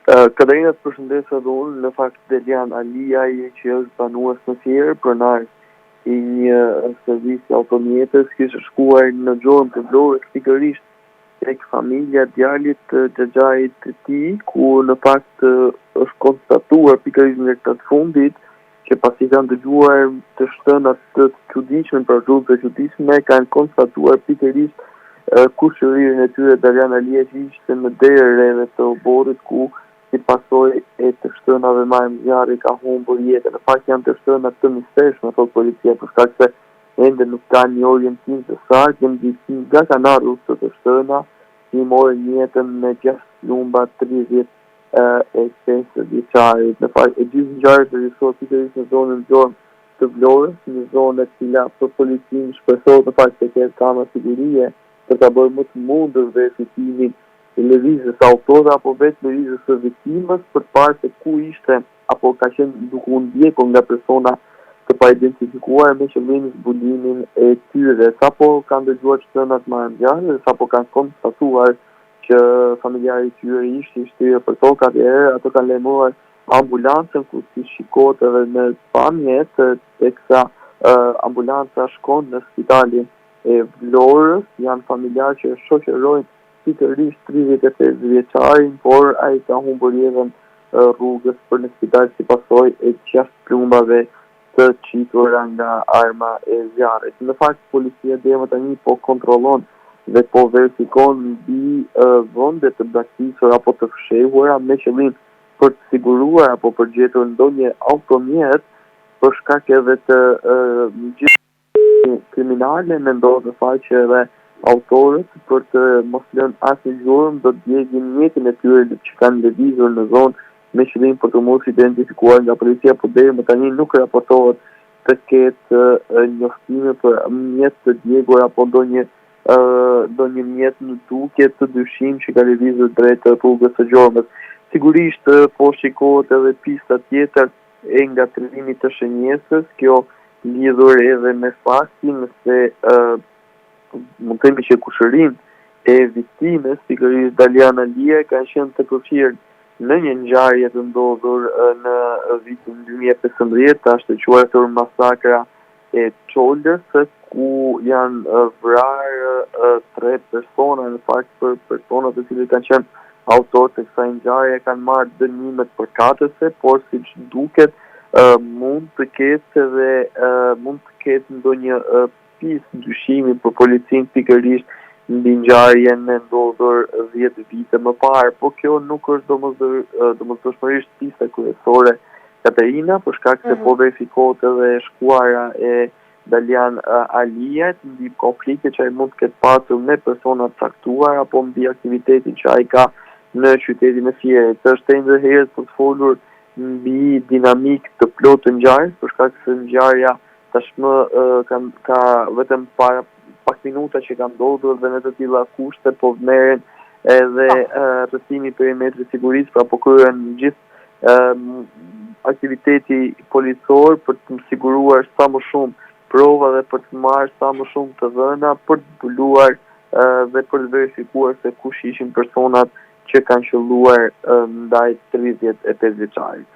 Katarina të përshëndes edhe unë, në fakt Delian Alia që është banues në Fier, pronar i një servisi automjetës, kishte shkuar në Gjormë të Vlorës, pikërisht tek familja djalit të xhaxhait të tij, ku në fakt është konstatuar pikërisht në këtë fundit që pasi kanë dëgjuar të shtënat të çuditshme për rrugë të çuditshme, kanë konstatuar pikërisht kushërinë e tyre Delian Alia që ishte në derën e të oborrit, ku si pasojë e të shtënave marrë zjarri ka humbur jetën. Në fakt janë të shtëna të mistershme, thot policia, për shkak se ende nuk ka një orientim të saktë, nga kanë ardhur të shtëna, i morën jetën me 6 plumba 35 vjeçarit. Në fakt e gjithë ngjarjet regjistruohet pikërisht në zonën Gjormë të Vlorës, një zonë e cila për policinë shpresohet në fakt se ka kamera sigurie për ta bërë më të mundur verifikimin e lëvizjes së autorit apo vetë lëvizjes së viktimës për të parë se ku ishte apo ka qenë duke u ndjekur nga persona të pa identifikuar me qëllim zbulimin e tyre. Sapo kanë dëgjuar shtënat marrën zjarr, sapo kanë konstatuar që familjari i tyre ishte i shtyrë për tokë, atëherë ato kanë lajmëruar ambulancën, ku si shikohet edhe në pamje, teksa ambulanca shkon në spitalin e Vlorës, janë familjarë që shoqërojnë pikërisht 35 vjeçarin, por ai ka humbur jetën rrugës për në spital si pasojë e 6 plumbave të qitura nga arma e zjarrit. Në fakt policia deri tani po kontrollon dhe po verifikon mbi vende të braktisura apo të fshehura me qëllim për të siguruar apo për gjetur ndonjë automjet për shkak edhe të gjithë kriminale, mendohet në fakt që edhe autorët për të mos lënë asnjë gjurmë do të djegin mjetin e tyre që kanë lëvizur në zonë me qëllim për të mos identifikuar nga policia, por deri më tani nuk raportohet të ketë njoftime për mjet të djegur apo ndonjë mjet në duke të dyshim që ka lëvizur drejt rrugës së Gjormës. Sigurisht po shikohet edhe pista tjetër e ngatrimit të shenjesës, kjo lidhur edhe me faktin se mund të themi që kushërinë e viktimës, pikërisht Delian Alia, kanë qenë të përfshirë në një ngjarje të ndodhur në vitin 2015, është quajtur masakra e Çoldrës, ku janë vrarë 3 persona, në fakt për personat të cilët kanë qenë autorë të kësaj ngjarje kanë marrë dënimet përkatëse, por siç duket mund të ketë ndonjë pistë dyshimi për policinë pikërisht mbi ngjarjen e ndodhur 10 vite më parë, por kjo nuk është domosdoshmërisht pista kryesore Katarina, për shkak se po verifikohet edhe shkuara e Delian Aliat mbi konflikte që ai mund të ketë pasur me persona të caktuar apo mbi aktivitetin që ai ka në qytetin e Fierit. Është ende herët për të folur mbi dinamikë të plotë të ngjarjes, për shkak se ngjarja tashmë ka vetëm para pak minuta që kanë ndodhur dhe në të tilla kushte po merren edhe rrethimi i perimetrit sigurisë, pra po kryhen gjithë aktiviteti policor për të siguruar sa më shumë prova dhe për të marrë sa më shumë të dhëna për të zbuluar dhe për të verifikuar se kush ishin personat që kanë qelluar ndaj 35 vjeçarit.